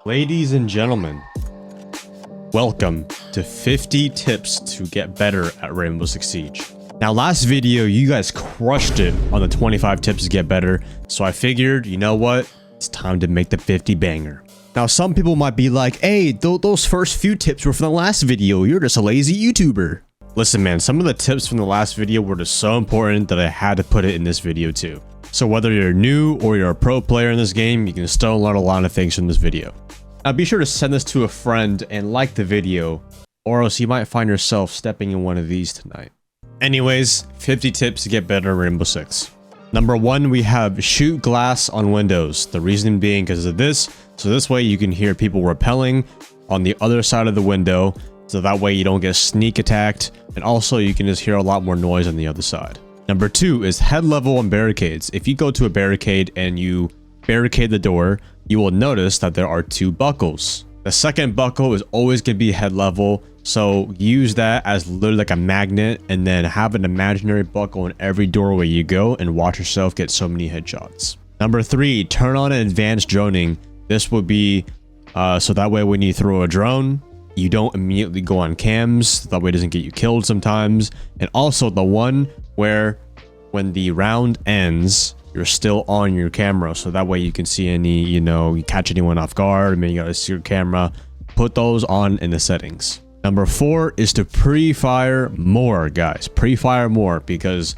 Ladies and gentlemen, welcome to 50 tips to get better at Rainbow Six Siege. Now, last video, you guys crushed it on the 25 tips to get better, so I figured, you know what? It's time to make the 50 banger. Now, some people might be like, hey, those first few tips were from the last video. You're just a lazy YouTuber. Listen, man, some of the tips from the last video were just so important that I had to put it in this video too. So whether you're new or you're a pro player in this game, you can still learn a lot of things from this video. Now be sure to send this to a friend and like the video, or else you might find yourself stepping in one of these tonight. Anyways, 50 tips to get better at Rainbow Six. Number 1, we have shoot glass on windows. The reason being because of this, so this way you can hear people repelling on the other side of the window, so that way you don't get sneak attacked, and also you can just hear a lot more noise on the other side. Number 2 is head level on barricades. If you go to a barricade and you barricade the door, you will notice that there are 2 buckles. The second buckle is always going to be head level, so use that as literally like a magnet, and then have an imaginary buckle in every doorway you go and watch yourself get so many headshots. Number 3, turn on advanced droning. This would be so that way when you throw a drone, you don't immediately go on cams, that way it doesn't get you killed sometimes. And also the one where when the round ends, you're still on your camera, so that way you can see any, you catch anyone off guard, maybe you gotta see your camera. Put those on in the settings. Number 4 is to pre-fire more, guys. Pre-fire more, because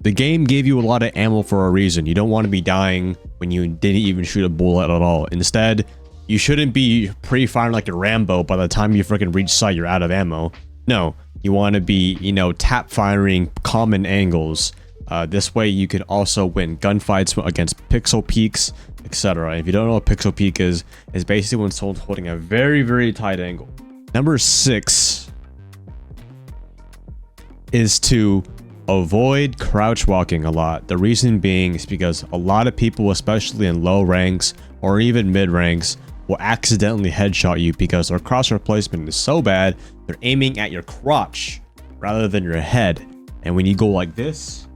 the game gave you a lot of ammo for a reason. You don't want to be dying when you didn't even shoot a bullet at all. Instead, you shouldn't be pre-firing like a Rambo. By the time you freaking reach sight, you're out of ammo. No, you want to be, tap firing common angles. This way you can also win gunfights against pixel peeks, etc. If you don't know what pixel peek is basically when someone's holding a very, very tight angle. Number 6 is to avoid crouch walking a lot. The reason being is because a lot of people, especially in low ranks or even mid ranks, will accidentally headshot you because their crosshair placement is so bad, they're aiming at your crotch rather than your head. And when you go like this,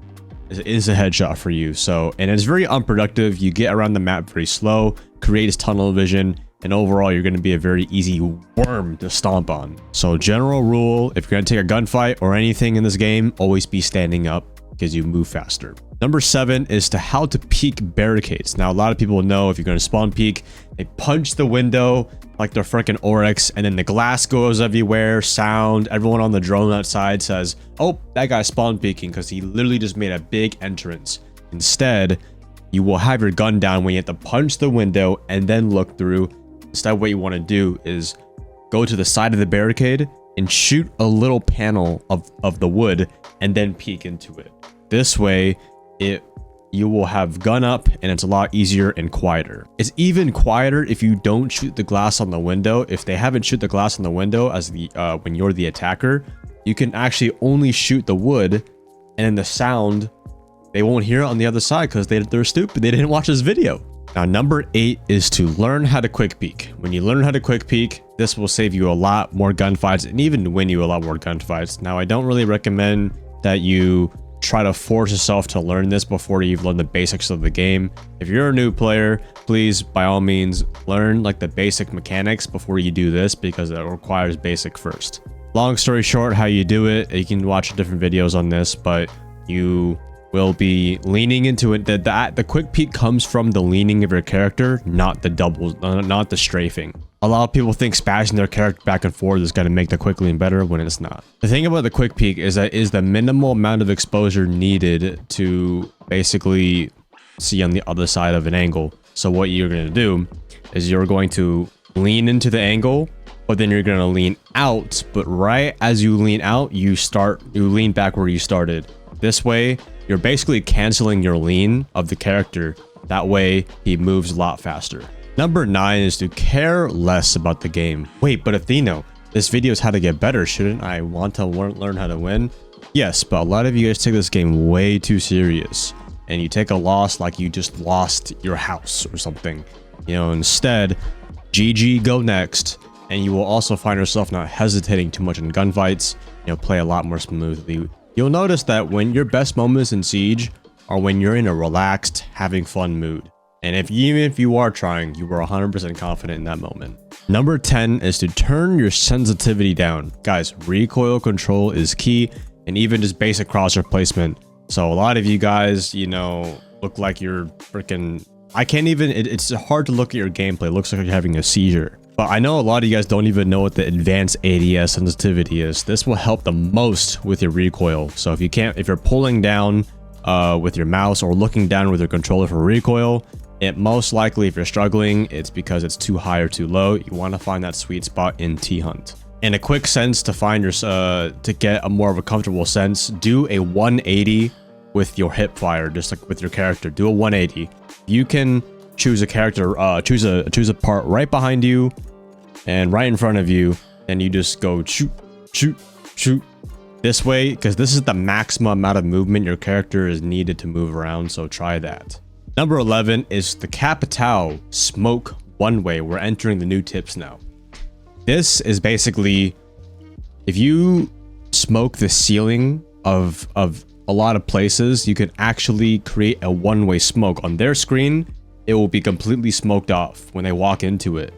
it is a headshot for you. And it's very unproductive. You get around the map very slow, creates tunnel vision, and overall you're going to be a very easy worm to stomp on. So general rule, if you're going to take a gunfight or anything in this game, always be standing up because you move faster. Number 7 is to how to peek barricades. Now a lot of people know if you're going to spawn peek, they punch the window like they're freaking Oryx, and then the glass goes everywhere, sound, everyone on the drone outside says, oh, that guy's spawn peeking because he literally just made a big entrance. Instead, you will have your gun down when you have to punch the window and then look through. Instead, what you want to do is go to the side of the barricade and shoot a little panel of the wood and then peek into it. This way, you will have gun up and it's a lot easier and quieter. It's even quieter if you don't shoot the glass on the window. If they haven't shoot the glass on the window as the when you're the attacker, you can actually only shoot the wood, and then the sound, they won't hear it on the other side because they're stupid. They didn't watch this video. Now, number 8 is to learn how to quick peek. When you learn how to quick peek, this will save you a lot more gunfights and even win you a lot more gunfights. Now, I don't really recommend that you try to force yourself to learn this before you've learned the basics of the game. If you're a new player, please, by all means, learn like the basic mechanics before you do this, because it requires basic first. Long story short, how you do it, you can watch different videos on this, but you will be leaning into it. The quick peek comes from the leaning of your character, not the doubles, not the strafing. A lot of people think smashing their character back and forth is going to make the quick lean better when it's not. The thing about the quick peek is that is the minimal amount of exposure needed to basically see on the other side of an angle. So what you're going to do is you're going to lean into the angle, but then you're going to lean out. But right as you lean out, you lean back where you started. This way, you're basically canceling your lean of the character. That way, he moves a lot faster. Number 9 is to care less about the game. Wait, but Athieno, this video is how to get better. Shouldn't I want to learn how to win? Yes, but a lot of you guys take this game way too serious, and you take a loss like you just lost your house or something. Instead, GG, go next, and you will also find yourself not hesitating too much in gunfights. Play a lot more smoothly. You'll notice that when your best moments in Siege are when you're in a relaxed, having fun mood. And even if you are trying, you are 100% confident in that moment. Number 10 is to turn your sensitivity down. Guys, recoil control is key, and even just basic crosshair placement. So a lot of you guys, you know, look like you're freaking... I can't even... It's hard to look at your gameplay. It looks like you're having a seizure. But I know a lot of you guys don't even know what the advanced ADS sensitivity is. This will help the most with your recoil. So if you're pulling down with your mouse or looking down with your controller for recoil, it most likely, if you're struggling, it's because it's too high or too low. You want to find that sweet spot in T-Hunt. And a quick sense to find your to get a more of a comfortable sense, do a 180 with your hip fire, just like with your character. Do a 180. You can choose a character, choose a part right behind you and right in front of you, and you just go shoot, shoot, shoot this way, because this is the maximum amount of movement your character is needed to move around. So try that. Number 11 is the Capitao One Way. We're entering the new tips now. This is basically, if you smoke the ceiling of a lot of places, you can actually create a one-way smoke. On their screen, it will be completely smoked off when they walk into it.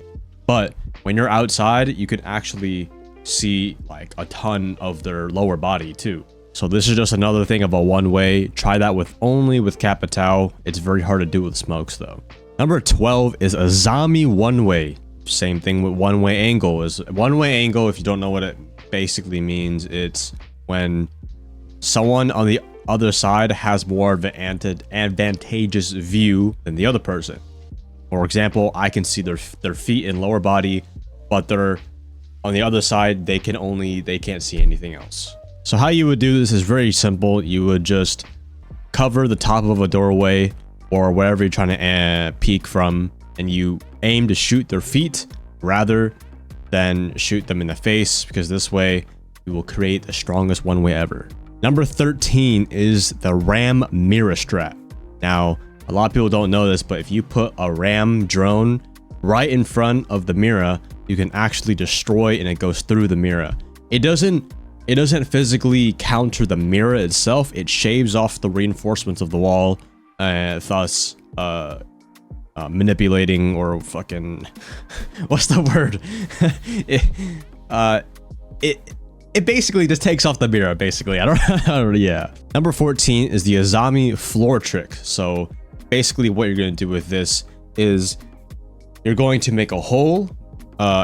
But when you're outside, you can actually see like a ton of their lower body too. So this is just another thing of a one-way. Try that only with Capitao. It's very hard to do with smokes though. Number 12 is Azami One Way. Same thing with one-way angle. One-way angle, if you don't know what it basically means, it's when someone on the other side has more of an advantageous view than the other person. For example, I can see their feet and lower body, but they're on the other side, they can't see anything else. So how you would do this is very simple. You would just cover the top of a doorway or wherever you're trying to peek from, and you aim to shoot their feet rather than shoot them in the face, because this way you will create the strongest one way ever. Number 13 is the Ram Mira strat. Now, a lot of people don't know this, but if you put a Ram drone right in front of the Mira, you can actually destroy, and it goes through the Mira. It doesn't physically counter the Mira itself. It shaves off the reinforcements of the wall, thus manipulating, or fucking what's the word? It basically just takes off the Mira, basically. I don't yeah. Number 14 is the Azami floor trick. So basically what you're going to do with this is you're going to make a hole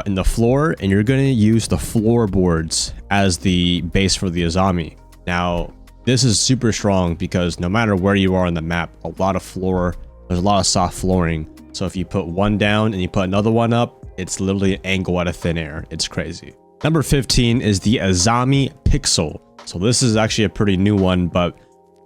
in the floor, and you're going to use the floorboards as the base for the Azami. Now, this is super strong because no matter where you are on the map, there's a lot of soft flooring. So if you put one down and you put another one up, it's literally an angle out of thin air. It's crazy. Number 15 is the Azami Pixel. So this is actually a pretty new one, but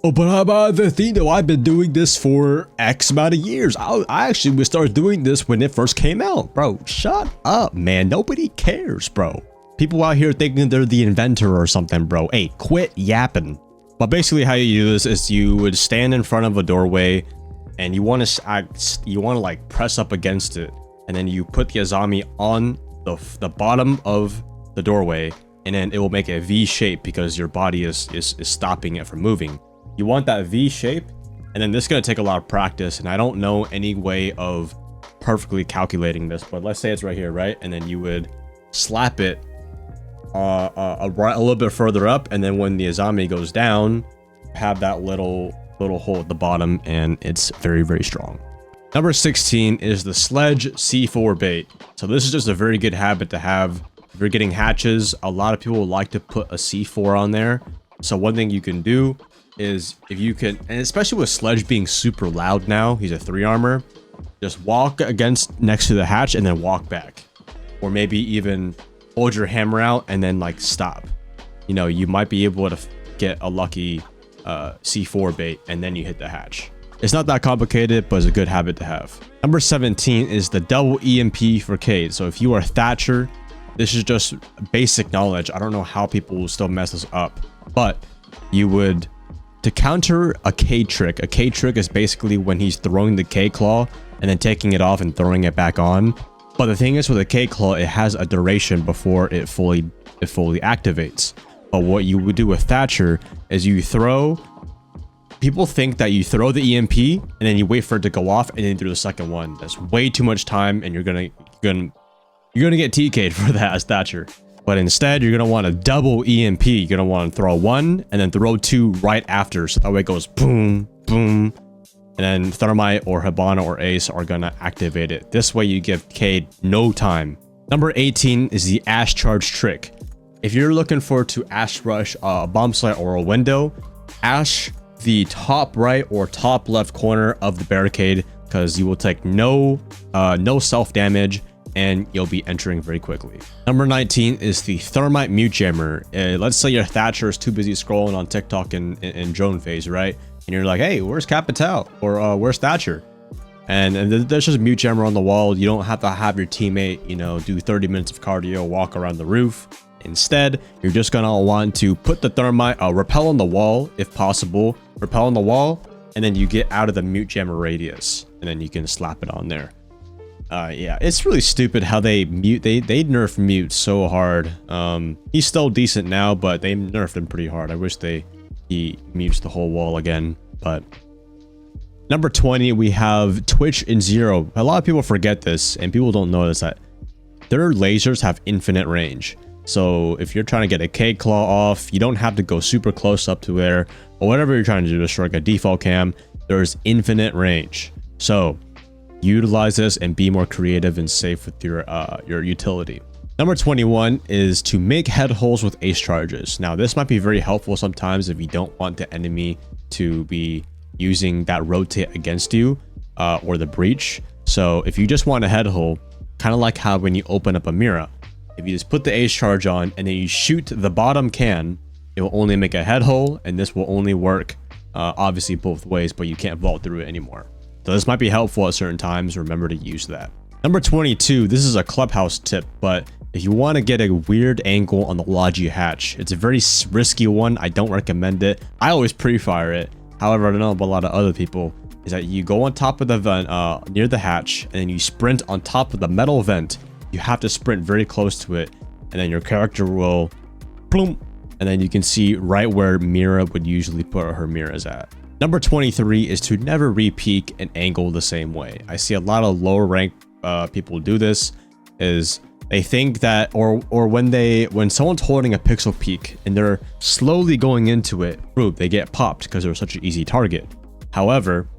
Athieno, I've been doing this for X amount of years. I actually would start doing this when it first came out. Bro, shut up, man. Nobody cares, bro. People out here thinking they're the inventor or something, bro. Hey, quit yapping. But basically how you do this is you would stand in front of a doorway, and you want to like press up against it, and then you put the Azami on the bottom of the doorway, and then it will make a V shape because your body is stopping it from moving. You want that V shape, and then this is going to take a lot of practice, and I don't know any way of perfectly calculating this, but let's say it's right here, right? And then you would slap it a little bit further up, and then when the Azami goes down, have that little hole at the bottom, and it's very, very strong. Number 16 is the sledge C4 bait. So this is just a very good habit to have. If you're getting hatches, a lot of people like to put a C4 on there. So one thing you can do is, if you can, and especially with Sledge being super loud now, he's a 3 armor, just walk next to the hatch and then walk back. Or maybe even hold your hammer out and then like stop. You know, you might be able to get a lucky C4 bait, and then you hit the hatch. It's not that complicated, but it's a good habit to have. Number 17 is the double EMP for Cade. So if you are Thatcher, this is just basic knowledge. I don't know how people will still mess this up, but you would, to counter a K trick is basically when he's throwing the K claw and then taking it off and throwing it back on. But the thing is, with a K claw, it has a duration before it fully activates. But what you would do with Thatcher is you throw, People think that you throw the EMP and then you wait for it to go off and then do the second one. That's way too much time, and you're gonna get TK'd for that as Thatcher. But instead, you're gonna want to double EMP. You're gonna want to throw one and then throw two right after, so that way it goes boom, boom, and then Thermite or Hibana or Ace are gonna activate it. This way you give Cade no time. Number 18 is the Ash Charge trick. If you're looking for to Ash Rush a bombsite or a window, Ash the top right or top left corner of the barricade, because you will take no self damage and you'll be entering very quickly. Number 19 is the Thermite Mute Jammer. Let's say your Thatcher is too busy scrolling on TikTok in drone phase, right? And you're like, hey, where's Capitao? Or where's Thatcher? And there's just a Mute Jammer on the wall. You don't have to have your teammate, you know, do 30 minutes of cardio, walk around the roof. Instead, you're just gonna want to put the Thermite, repel on the wall if possible, repel on the wall, and then you get out of the Mute Jammer radius, and then you can slap it on there. Yeah, it's really stupid how they nerf Mute so hard. He's still decent now, but they nerfed him pretty hard. I wish he mutes the whole wall again. But number 20, we have Twitch and Zero. A lot of people forget this, and people don't notice that their lasers have infinite range. So if you're trying to get a K-Claw off, you don't have to go super close up to there, or whatever you're trying to do to strike a default cam, there's infinite range. So utilize this and be more creative and safe with your utility. Number 21 is to make head holes with ace charges. Now this might be very helpful sometimes if you don't want the enemy to be using that rotate against you or the breach. So if you just want a head hole, kind of like how when you open up a Mira, if you just put the ace charge on and then you shoot the bottom can, it will only make a head hole, and this will only work obviously both ways, but you can't vault through it anymore. So this might be helpful at certain times. Remember to use that. Number 22, this is a clubhouse tip, but if you want to get a weird angle on the Logi hatch, it's a very risky one. I don't recommend it. I always pre-fire it. However, I don't know about a lot of other people, is that you go on top of the vent near the hatch, and then you sprint on top of the metal vent. You have to sprint very close to it, and then your character will boom, and then you can see right where Mira would usually put her Miras at. Number 23 is to never repeek an angle the same way. I see a lot of lower rank people do this, is they think that or when someone's holding a pixel peek and they're slowly going into it, they get popped because they're such an easy target. However,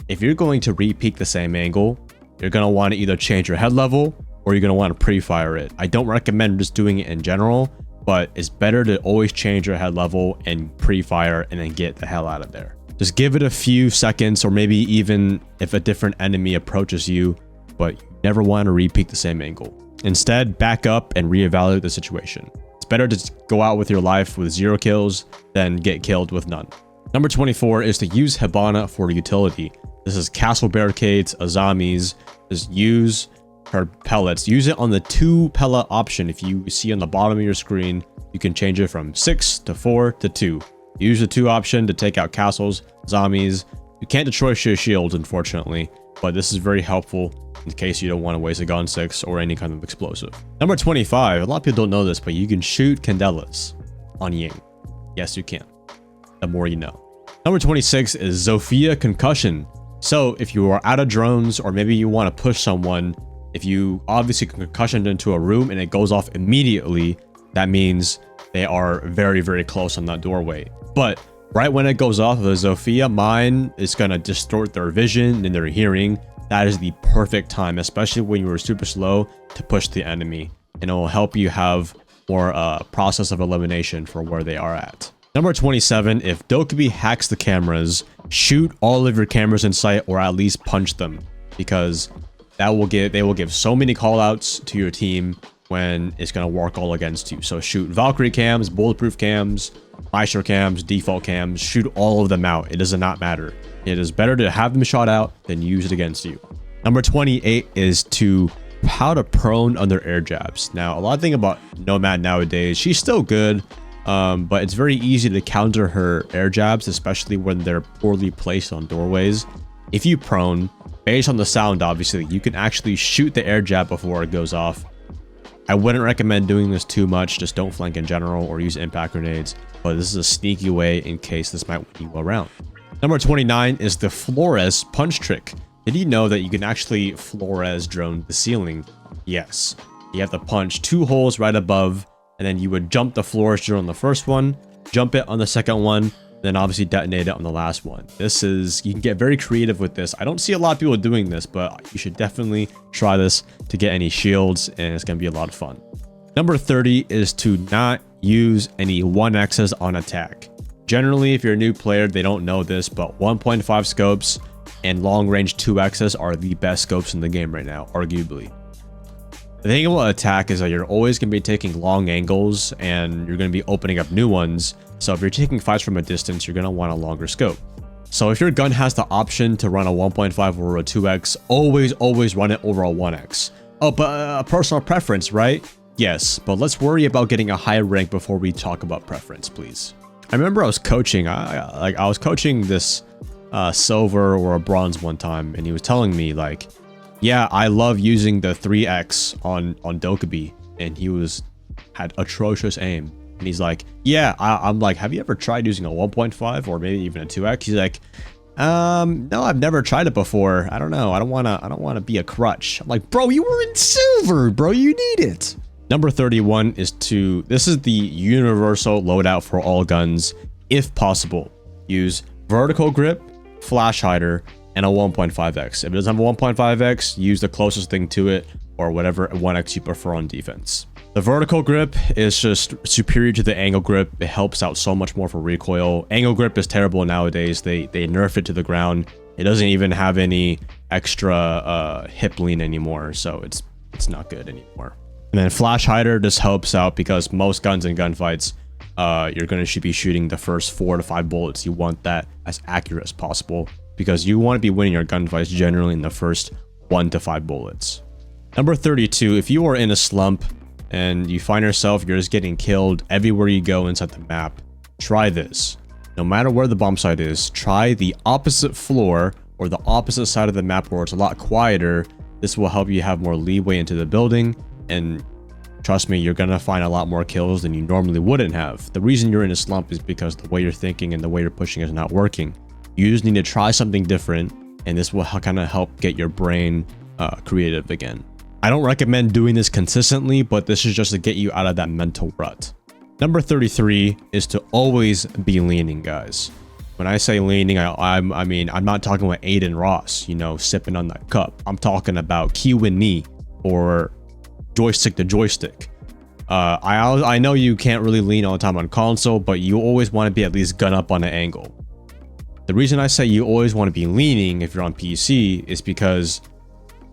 if you're going to repeek the same angle, you're going to want to either change your head level or you're going to want to pre-fire it. I don't recommend just doing it in general, but it's better to always change your head level and pre-fire and then get the hell out of there. Just give it a few seconds, or maybe even if a different enemy approaches you, but you never want to repeek the same angle. Instead, back up and reevaluate the situation. It's better to go out with your life with 0 kills than get killed with none. Number 24 is to use Hibana for utility. This is castle barricades, Azamis. Just use her pellets. Use it on the 2 pellet option. If you see on the bottom of your screen, you can change it from 6 to 4 to 2. Use the 2 option to take out castles, zombies. You can't destroy your shields, unfortunately, but this is very helpful in case you don't want to waste a gun 6 or any kind of explosive. Number 25, a lot of people don't know this, but you can shoot Candelas on Ying. Yes, you can. The more you know. Number 26 is Zof Concussion. So if you are out of drones, or maybe you want to push someone, if you obviously concussion into a room and it goes off immediately, that means they are very, very close on that doorway. But right when it goes off, the Zof mine is going to distort their vision and their hearing. That is the perfect time, especially when you are super slow, to push the enemy, and it will help you have more process of elimination for where they are at. Number 27, if Dokubi hacks the cameras, shoot all of your cameras in sight, or at least punch them, because they will give so many callouts to your team when it's going to work all against you. So shoot Valkyrie cams, bulletproof cams, Maestro cams, default cams, shoot all of them out. It does not matter. It is better to have them shot out than use it against you. Number 28 is how to prone under air jabs. Now, a lot of thing about Nomad nowadays, she's still good, but it's very easy to counter her air jabs, especially when they're poorly placed on doorways. If you prone, based on the sound, obviously, you can actually shoot the air jab before it goes off. I wouldn't recommend doing this too much. Just don't flank in general or use impact grenades. But this is a sneaky way in case this might win you around. Number 29 is the Flores punch trick. Did you know that you can actually Flores drone the ceiling? Yes. You have to punch 2 holes right above, and then you would jump the Flores drone on the first one, jump it on the second one, then obviously detonate it on the last one. You can get very creative with this. I don't see a lot of people doing this, but you should definitely try this to get any shields, and it's going to be a lot of fun. Number 30 is to not use any 1x's on attack. Generally, if you're a new player, they don't know this, but 1.5 scopes and long range 2x's are the best scopes in the game right now, arguably. The thing about attack is that you're always going to be taking long angles and you're going to be opening up new ones. So if you're taking fights from a distance, you're going to want a longer scope. So if your gun has the option to run a 1.5 or a 2x, always run it over a 1x. Oh, but a personal preference, right? Yes, but let's worry about getting a high rank before we talk about preference, please. I remember I was coaching, I was coaching this silver or a bronze one time, and he was telling me like, yeah, I love using the 3x on Dokkaebi, and he had atrocious aim. And he's like, yeah, I'm like, have you ever tried using a 1.5 or maybe even a 2x? He's like, no, I've never tried it before. I don't know. I don't want to be a crutch. I'm like, bro, you were in silver, bro. You need it. Number 31 is this is the universal loadout for all guns. If possible, use vertical grip, flash hider, and a 1.5x. If it doesn't have a 1.5x, use the closest thing to it or whatever 1x you prefer on defense. The vertical grip is just superior to the angle grip. It helps out so much more for recoil. Angle grip is terrible nowadays. They nerfed it to the ground. It doesn't even have any extra hip lean anymore, so it's not good anymore. And then flash hider just helps out because most guns in gunfights, should be shooting the first 4 to 5 bullets. You want that as accurate as possible because you want to be winning your gunfights generally in the first 1 to 5 bullets. Number 32, if you are in a slump and you find yourself, you're just getting killed everywhere you go inside the map, try this. No matter where the bomb site is, try the opposite floor or the opposite side of the map where it's a lot quieter. This will help you have more leeway into the building, and trust me, you're gonna find a lot more kills than you normally wouldn't have. The reason you're in a slump is because the way you're thinking and the way you're pushing is not working. You just need to try something different, and this will kind of help get your brain creative again. I don't recommend doing this consistently, but this is just to get you out of that mental rut. Number 33 is to always be leaning, guys. When I say leaning, I mean, I'm not talking about Aiden Ross, you know, sipping on that cup. I'm talking about Q and knee or joystick to joystick. I know you can't really lean all the time on console, but you always want to be at least gun up on an angle. The reason I say you always want to be leaning if you're on PC is because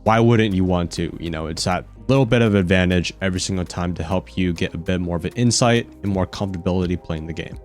why wouldn't you want to? You know, it's that little bit of advantage every single time to help you get a bit more of an insight and more comfortability playing the game.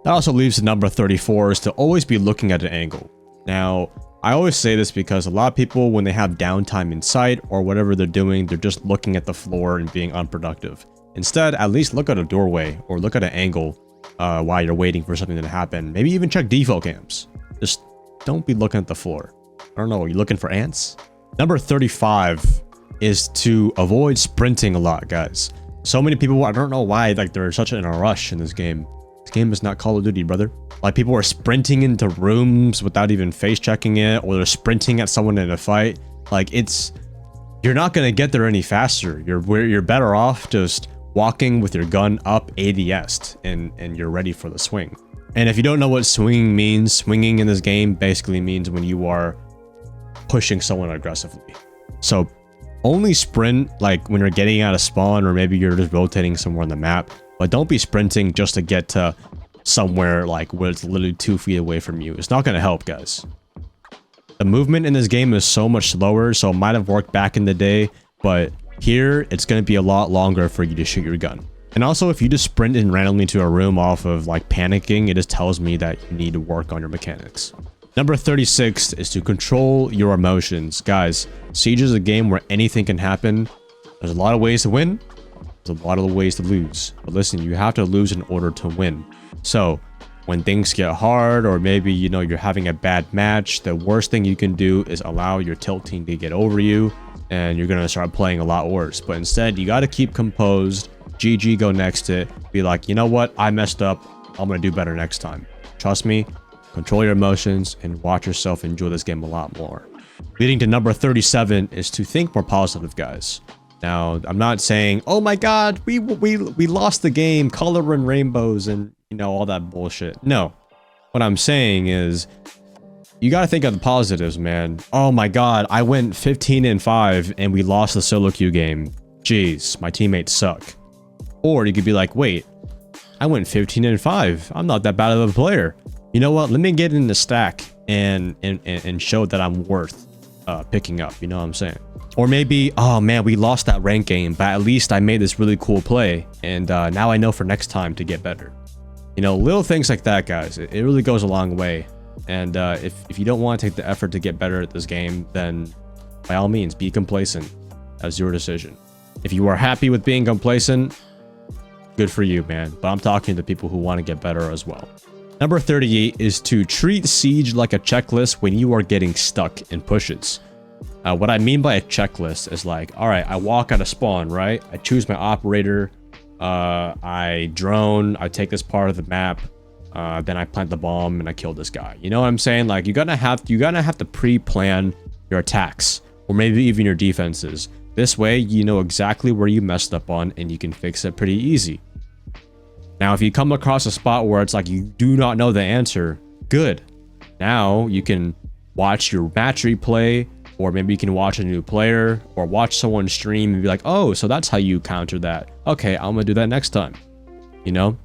That also leaves to number 34 is to always be looking at an angle. Now, I always say this because a lot of people, when they have downtime in sight or whatever they're doing, they're just looking at the floor and being unproductive. Instead, at least look at a doorway or look at an angle while you're waiting for something to happen. Maybe even check default cams. Just don't be looking at the floor. I don't know, are you looking for ants? Number 35 is to avoid sprinting a lot, guys. So many people, I don't know why, like they're such in a rush in this game. This game is not Call of Duty, brother. Like people are sprinting into rooms without even face checking it, or they're sprinting at someone in a fight. Like you're not gonna get there any faster. You're better off just walking with your gun up ADS and you're ready for the swing. And if you don't know what swinging means, swinging in this game basically means when you are pushing someone aggressively. So only sprint like when you're getting out of spawn, or maybe you're just rotating somewhere on the map, but don't be sprinting just to get to somewhere like where it's literally 2 feet away from you. It's not going to help, guys. The movement in this game is so much slower, so it might have worked back in the day, but here it's going to be a lot longer for you to shoot your gun. And also, if you just sprint in randomly to a room off of like panicking, it just tells me that you need to work on your mechanics. Number 36 is to control your emotions. Guys, Siege is a game where anything can happen. There's a lot of ways to win. There's a lot of ways to lose. But listen, you have to lose in order to win. So when things get hard, or maybe, you know, you're having a bad match, the worst thing you can do is allow your tilt team to get over you, and you're going to start playing a lot worse. But instead, you got to keep composed. GG, go next to it. Be like, you know what? I messed up. I'm going to do better next time. Trust me. control your emotions, and watch yourself enjoy this game a lot more. Leading to number 37 is to think more positive, guys. Now, I'm not saying, oh my god, we lost the game, color and rainbows and, you know, all that bullshit. No. What I'm saying is, you gotta think of the positives, man. Oh my god, I went 15-5 and we lost the solo queue game. Jeez, my teammates suck. Or you could be like, wait, I went 15-5. I'm not that bad of a player. You know what? Let me get in the stack and show that I'm worth picking up. You know what I'm saying? Or maybe, oh man, we lost that rank game, but at least I made this really cool play, and now I know for next time to get better. You know, little things like that, guys. It really goes a long way. And if you don't want to take the effort to get better at this game, then by all means, be complacent. That's your decision. If you are happy with being complacent, good for you, man. But I'm talking to people who want to get better as well. Number 38 is to treat Siege like a checklist when you are getting stuck in pushes. What I mean by a checklist is like, all right, I walk out of spawn, right? I choose my operator, I drone, I take this part of the map, then I plant the bomb and I kill this guy. You know what I'm saying? Like you're gonna have to pre-plan your attacks or maybe even your defenses. This way, you know exactly where you messed up on and you can fix it pretty easy. Now, if you come across a spot where it's like you do not know the answer, good. Now you can watch your match replay, or maybe you can watch a new player or watch someone stream and be like, oh, so that's how you counter that. Okay, I'm gonna do that next time. You know?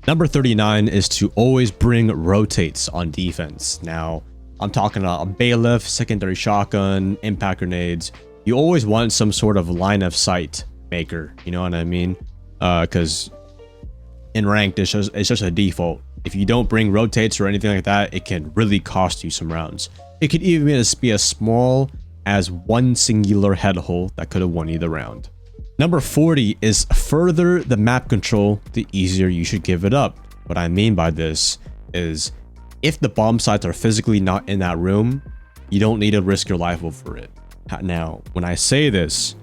Number 39 is to always bring rotates on defense. Now, I'm talking about a bailiff, secondary shotgun, impact grenades. You always want some sort of line of sight maker. You know what I mean? Because in ranked, it's just a default. If you don't bring rotates or anything like that, it can really cost you some rounds. It could even be as small as one singular head hole that could have won you the round. Number 40 is further the map control, the easier you should give it up. What I mean by this is if the bomb sites are physically not in that room, you don't need to risk your life over it. Now, when I say this,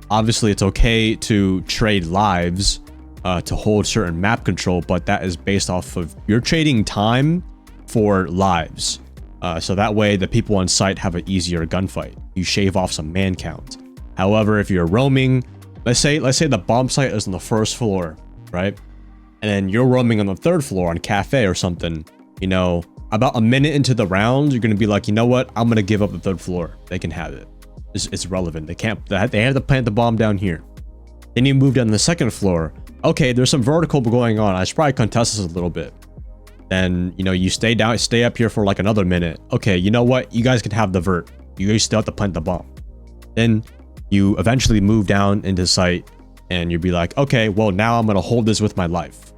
obviously it's okay to trade lives to hold certain map control, but that is based off of you're trading time for lives. So that way the people on site have an easier gunfight. You shave off some man count. However, if you're roaming, let's say the bomb site is on the first floor, right? And then you're roaming on the third floor on cafe or something, you know, about a minute into the round, you're going to be like, you know what? I'm going to give up the third floor. They can have it. It's relevant. They have to plant the bomb down here. Then you move down to the second floor. Okay, there's some vertical going on. I should probably contest this a little bit. Then, you know, you stay up here for like another minute. Okay, you know what? You guys can have the vert. You guys still have to plant the bomb. Then you eventually move down into sight and you'll be like, okay, well, now I'm going to hold this with my life.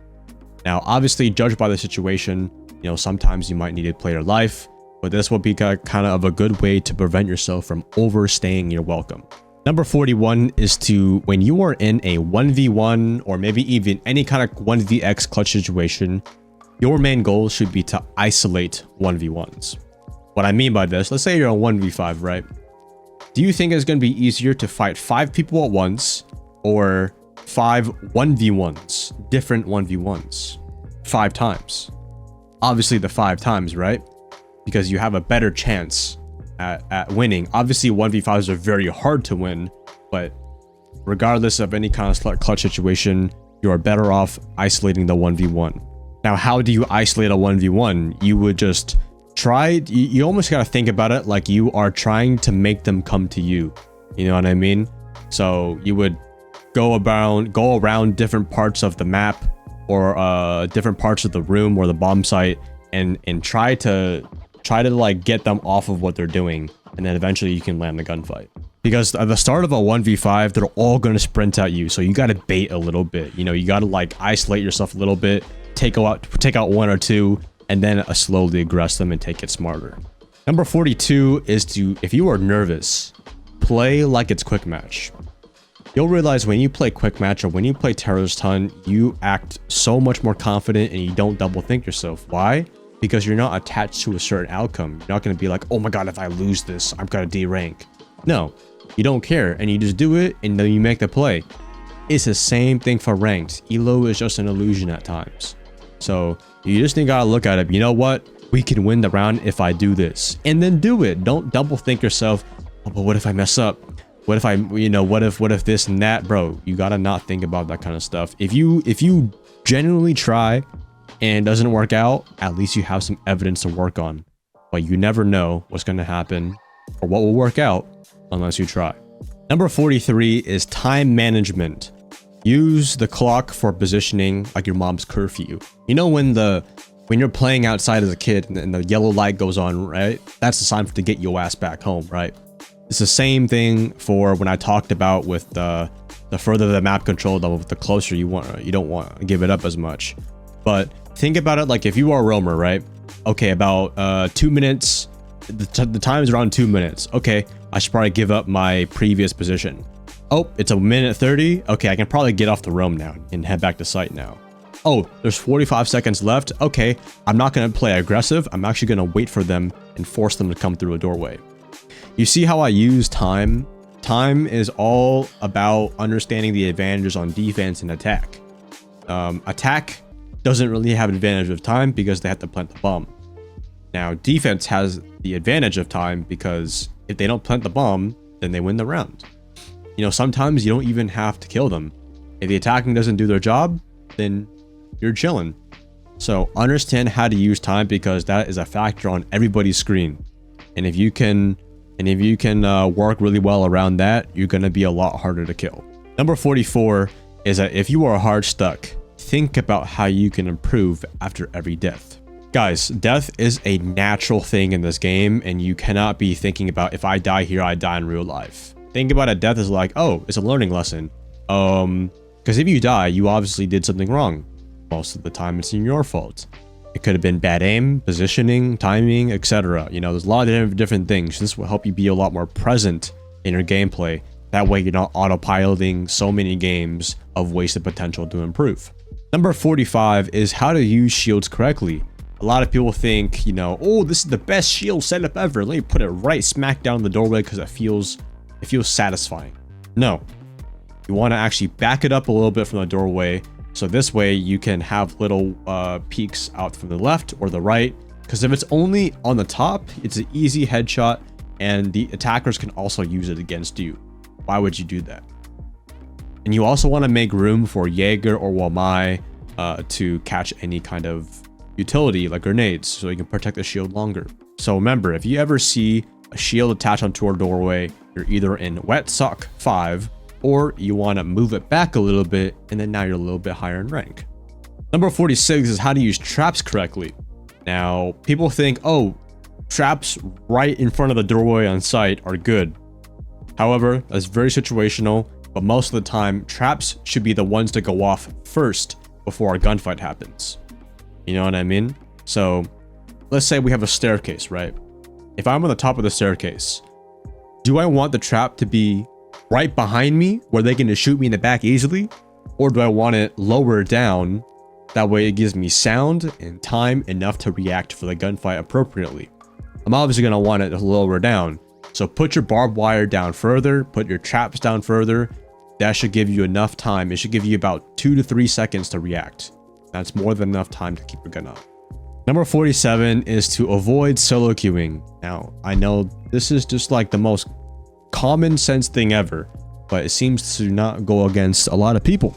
Now, obviously, judged by the situation, you know, sometimes you might need to play your life, but this will be kind of a good way to prevent yourself from overstaying your welcome. Number 41 is to, when you are in a 1v1 or maybe even any kind of 1vx clutch situation, your main goal should be to isolate 1v1s. What I mean by this, let's say you're on 1v5, right? Do you think it's going to be easier to fight 5 people at once or 5 1v1s, different 1v1s, 5 times? Obviously the 5 times, right? Because you have a better chance at winning. Obviously 1v5s are very hard to win, but regardless of any kind of clutch situation, you are better off isolating the 1v1. Now, how do you isolate a 1v1? You would just try, you almost got to think about it like you are trying to make them come to you. You know what I mean? So you would go around different parts of the map or different parts of the room or the bomb site and try to like get them off of what they're doing, and then eventually you can land the gunfight. Because at the start of a 1v5, they're all going to sprint at you, so you got to bait a little bit. You know, you got to like isolate yourself a little bit, take out 1 or 2, and then slowly aggress them and take it smarter. Number 42 is to, if you are nervous, play like it's quick match. You'll realize when you play quick match or when you play terrorist hunt, you act so much more confident and you don't double think yourself. Why? Because you're not attached to a certain outcome. You're not going to be like, oh my god, if I lose this, I'm going to D-rank. No, you don't care, and you just do it, and then you make the play. It's the same thing for ranked. Elo is just an illusion at times. So you just gotta look at it. You know what? we can win the round if I do this, and then do it. Don't double think yourself, oh, but what if I mess up? What if I, you know, what if this and that? Bro, you gotta not think about that kind of stuff. If you genuinely try and it doesn't work out, at least you have some evidence to work on. But you never know what's gonna happen or what will work out unless you try. Number 43 is time management. Use the clock for positioning like your mom's curfew. You know when you're playing outside as a kid and the yellow light goes on, right? That's the time to get your ass back home, right? It's the same thing for when I talked about with the further the map control, the closer you don't want to give it up as much. But think about it like if you are a roamer, right? Okay, about 2 minutes. The time is around 2 minutes. Okay, I should probably give up my previous position. Oh, it's a minute 30. Okay, I can probably get off the roam now and head back to site now. Oh, there's 45 seconds left. Okay, I'm not going to play aggressive. I'm actually going to wait for them and force them to come through a doorway. You see how I use time? Time is all about understanding the advantages on defense and attack. Attack doesn't really have an advantage of time because they have to plant the bomb. Now, defense has the advantage of time because if they don't plant the bomb, then they win the round. You know, sometimes you don't even have to kill them. If the attacking doesn't do their job, then you're chilling. So understand how to use time because that is a factor on everybody's screen. And if you can work really well around that, you're going to be a lot harder to kill. Number 44 is that if you are hard stuck, think about how you can improve after every death. Guys, death is a natural thing in this game, and you cannot be thinking about if I die here, I die in real life. Think about it, death is like, oh, it's a learning lesson. Because if you die, you obviously did something wrong. Most of the time, it's your fault. It could have been bad aim, positioning, timing, etc. You know, there's a lot of different things. This will help you be a lot more present in your gameplay. That way, you're not autopiloting so many games of wasted potential to improve. Number 45 is how to use shields correctly. A lot of people think, you know, oh, this is the best shield setup ever. Let me put it right smack down the doorway because it feels satisfying. No, you want to actually back it up a little bit from the doorway. So this way you can have little peeks out from the left or the right. Because if it's only on the top, it's an easy headshot and the attackers can also use it against you. Why would you do that? And you also want to make room for Jaeger or Wamai to catch any kind of utility like grenades so you can protect the shield longer. So remember, if you ever see a shield attached onto a doorway, you're either in wet sock 5 or you want to move it back a little bit and then now you're a little bit higher in rank. Number 46 is how to use traps correctly. Now, people think, oh, traps right in front of the doorway on site are good. However, that's very situational, but most of the time, traps should be the ones to go off first before a gunfight happens. You know what I mean? So, let's say we have a staircase, right? If I'm on the top of the staircase, do I want the trap to be right behind me where they can just shoot me in the back easily? Or do I want it lower down? That way it gives me sound and time enough to react for the gunfight appropriately. I'm obviously going to want it lower down. So put your barbed wire down further, put your traps down further. That should give you enough time. It should give you about 2 to 3 seconds to react. That's more than enough time to keep your gun up. Number 47 is to avoid solo queuing. Now, I know this is just like the most common sense thing ever, but it seems to not go against a lot of people.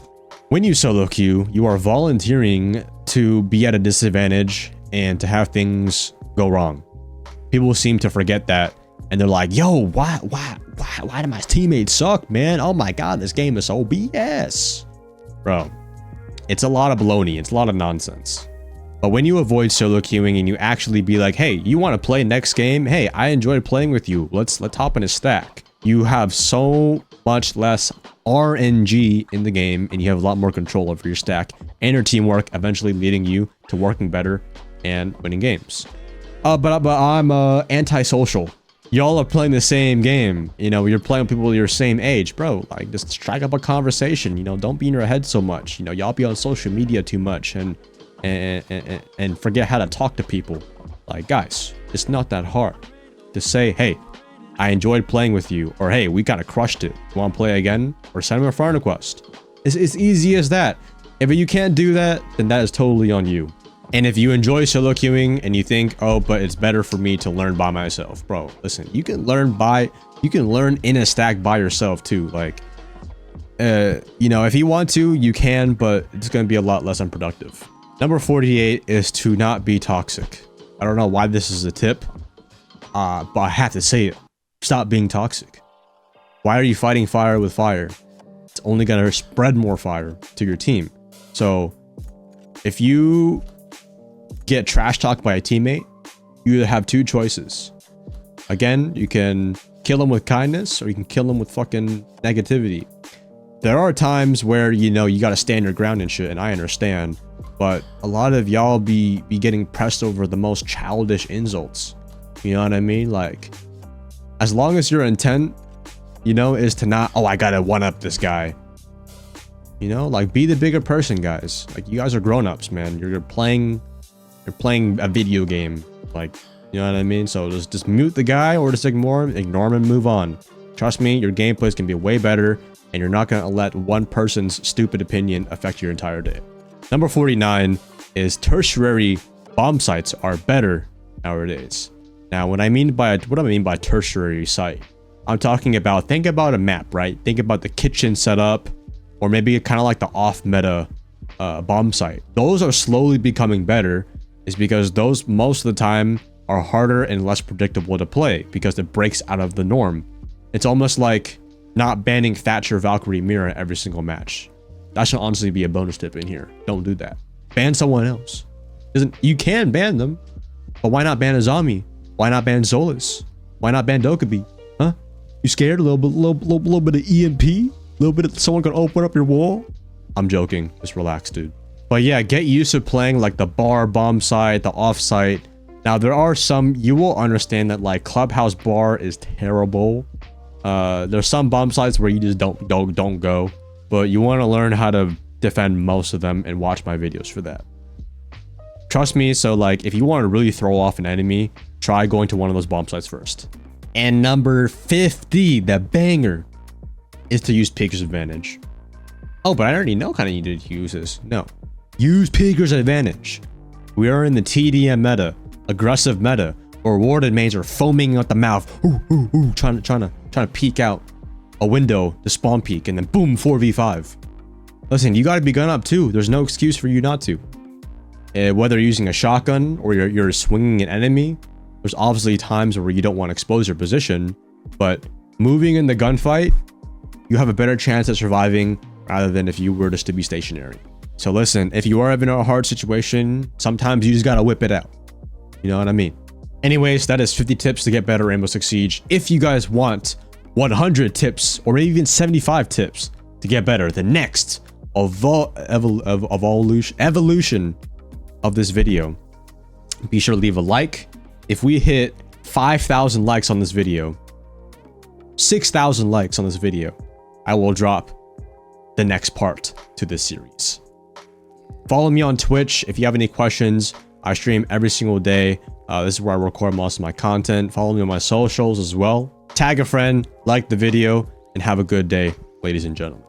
When you solo queue, you are volunteering to be at a disadvantage and to have things go wrong. People seem to forget that, and they're like, yo, why do my teammates suck, man? Oh my god, this game is so BS. Bro, it's a lot of baloney. It's a lot of nonsense. But when you avoid solo queuing and you actually be like, hey, you want to play next game? Hey, I enjoyed playing with you. Let's hop in a stack. You have so much less RNG in the game and you have a lot more control over your stack and your teamwork, eventually leading you to working better and winning games. But I'm antisocial. Y'all are playing the same game. You know, you're playing with people your same age, bro. Like, just strike up a conversation. You know, don't be in your head so much. You know, y'all be on social media too much and forget how to talk to people. Like, guys, it's not that hard to say, hey, I enjoyed playing with you, or hey, we kind of crushed it. You want to play again? Or send them a friend request. It's easy as that. If you can't do that, then that is totally on you. And if you enjoy solo queuing and you think, oh, but it's better for me to learn by myself, bro, listen, you can learn in a stack by yourself too. Like, you know, if you want to, you can, but it's going to be a lot less unproductive. Number 48 is to not be toxic. I don't know why this is a tip, but I have to say it. Stop being toxic. Why are you fighting fire with fire? It's only going to spread more fire to your team. So if you get trash talked by a teammate, you either have two choices. Again, you can kill them with kindness or you can kill them with fucking negativity. There are times where, you know, you got to stand your ground and shit, and I understand, but a lot of y'all be getting pressed over the most childish insults. You know what I mean? Like, as long as your intent, you know, is to not, oh, I gotta one up this guy. You know, like, be the bigger person, guys. Like, you guys are grown-ups, man. You're playing a video game. Like, you know what I mean? So just mute the guy or just ignore him and move on. Trust me, your gameplay is gonna be way better, and you're not gonna let one person's stupid opinion affect your entire day. Number 49 is tertiary bomb sites are better nowadays. Now, what I mean by tertiary site, I'm talking about, think about a map, right? Think about the kitchen setup, or maybe kind of like the off-meta bomb site. Those are slowly becoming better, is because those most of the time are harder and less predictable to play because it breaks out of the norm. It's almost like not banning Thatcher, Valkyrie, Mira every single match. That should honestly be a bonus tip in here. Don't do that. Ban someone else. You can ban them, but why not ban Azami? Why not ban Zolas? Why not ban Dokubi? Huh? You scared? A little bit of EMP? A little bit of someone gonna open up your wall? I'm joking. Just relax, dude. But yeah, get used to playing like the bar, bomb site, the off site. Now there are some, you will understand that like Clubhouse bar is terrible. There's some bomb sites where you just don't go, but you want to learn how to defend most of them and watch my videos for that. Trust me. So like, if you want to really throw off an enemy, try going to one of those bomb sites first. And number 50, the banger, is to use Peeker's advantage. Oh, but I already know kind of needed to use this. No, use Peeker's advantage. We are in the TDM meta, aggressive meta, where rewarded mains are foaming at the mouth, trying to peek out a window to spawn peek, and then boom, 4v5. Listen, you got to be gun up too. There's no excuse for you not to. Whether you're using a shotgun or you're swinging an enemy, there's obviously times where you don't want to expose your position, but moving in the gunfight, you have a better chance at surviving rather than if you were just to be stationary. So listen, if you are having a hard situation, sometimes you just gotta whip it out. You know what I mean? Anyways, that is 50 tips to get better at Rainbow Six Siege. If you guys want 100 tips or maybe even 75 tips to get better, the next evolution of this video, be sure to leave a like. If we hit 5,000 likes on this video, 6,000 likes on this video, I will drop the next part to this series. Follow me on Twitch if you have any questions. I stream every single day. This is where I record most of my content. Follow me on my socials as well. Tag a friend, like the video, and have a good day, ladies and gentlemen.